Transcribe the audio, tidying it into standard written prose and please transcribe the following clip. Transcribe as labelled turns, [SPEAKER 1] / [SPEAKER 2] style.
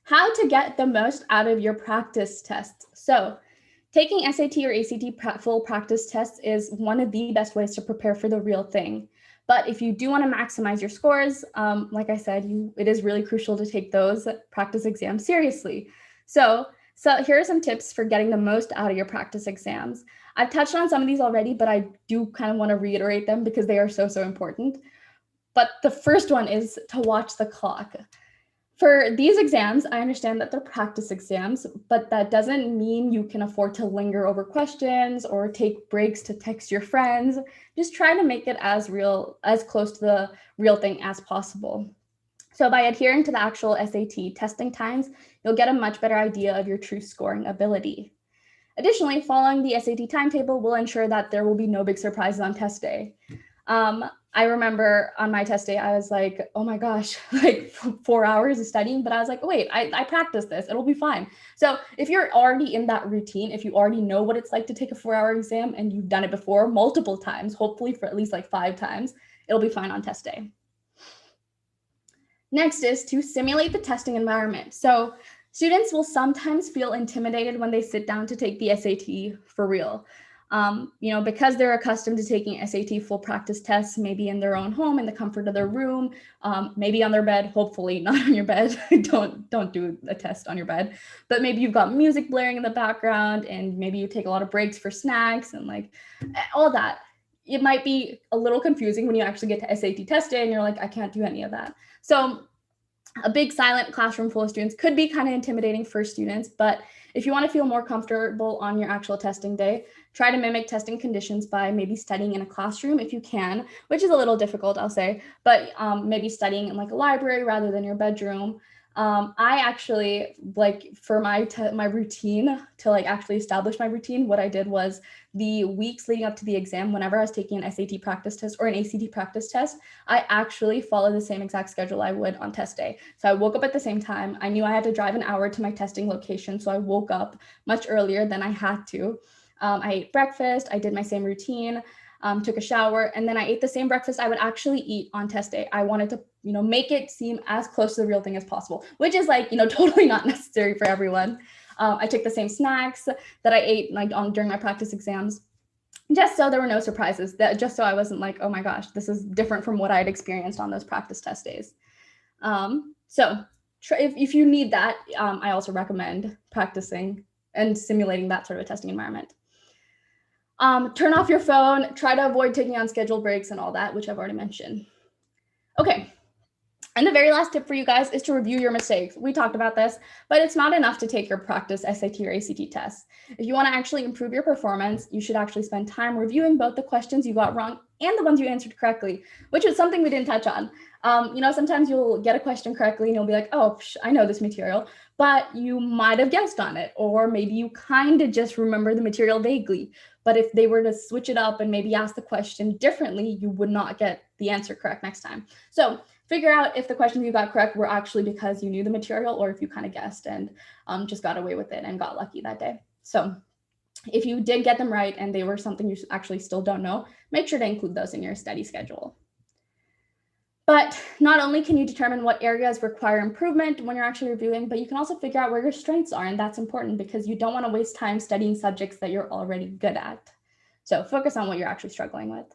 [SPEAKER 1] How to get the most out of your practice tests. So taking SAT or ACT full practice tests is one of the best ways to prepare for the real thing. But if you do want to maximize your scores, like I said, it is really crucial to take those practice exams seriously. So here are some tips for getting the most out of your practice exams. I've touched on some of these already, but I do kind of want to reiterate them because they are so important. But the first one is to watch the clock. For these exams, I understand that they're practice exams, but that doesn't mean you can afford to linger over questions or take breaks to text your friends. Just try to make it as close to the real thing as possible. So by adhering to the actual SAT testing times, you'll get a much better idea of your true scoring ability. Additionally, following the SAT timetable will ensure that there will be no big surprises on test day. I remember on my test day, I was like, oh my gosh, like 4 hours of studying, but I was like, oh, wait, I practiced this, it'll be fine. So if you're already in that routine, if you already know what it's like to take a 4-hour exam and you've done it before multiple times, hopefully for at least like 5 times, it'll be fine on test day. Next is to simulate the testing environment. So students will sometimes feel intimidated when they sit down to take the SAT for real. Because they're accustomed to taking SAT full practice tests, maybe in their own home, in the comfort of their room, maybe on their bed, hopefully not on your bed. don't do a test on your bed, but maybe you've got music blaring in the background and maybe you take a lot of breaks for snacks and like all that. It might be a little confusing when you actually get to SAT test day and you're like, I can't do any of that. So a big silent classroom full of students could be kind of intimidating for students, but if you want to feel more comfortable on your actual testing day, try to mimic testing conditions by maybe studying in a classroom if you can, which is a little difficult, I'll say, but maybe studying in like a library rather than your bedroom. I actually, like, for my routine, to like actually establish my routine, what I did was the weeks leading up to the exam, whenever I was taking an SAT practice test or an ACT practice test, I actually followed the same exact schedule I would on test day. So I woke up at the same time. I knew I had to drive an hour to my testing location, so I woke up much earlier than I had to. I ate breakfast, I did my same routine, took a shower, and then I ate the same breakfast I would actually eat on test day. I wanted to, make it seem as close to the real thing as possible, which is like, totally not necessary for everyone. I took the same snacks that I ate during my practice exams, just so there were no surprises, just so I wasn't like, oh my gosh, this is different from what I had experienced on those practice test days. If you need that, I also recommend practicing and simulating that sort of a testing environment. Turn off your phone, try to avoid taking unscheduled breaks and all that, which I've already mentioned. Okay, and the very last tip for you guys is to review your mistakes. We talked about this, but it's not enough to take your practice SAT or ACT tests. If you want to actually improve your performance, you should actually spend time reviewing both the questions you got wrong and the ones you answered correctly, which is something we didn't touch on. Sometimes you'll get a question correctly and you'll be like, oh, I know this material, but you might have guessed on it, or maybe you kind of just remember the material vaguely. But if they were to switch it up and maybe ask the question differently, you would not get the answer correct next time. So figure out if the questions you got correct were actually because you knew the material or if you kind of guessed and just got away with it and got lucky that day. So if you did get them right and they were something you actually still don't know, make sure to include those in your study schedule. But not only can you determine what areas require improvement when you're actually reviewing, but you can also figure out where your strengths are. And that's important because you don't want to waste time studying subjects that you're already good at. So focus on what you're actually struggling with.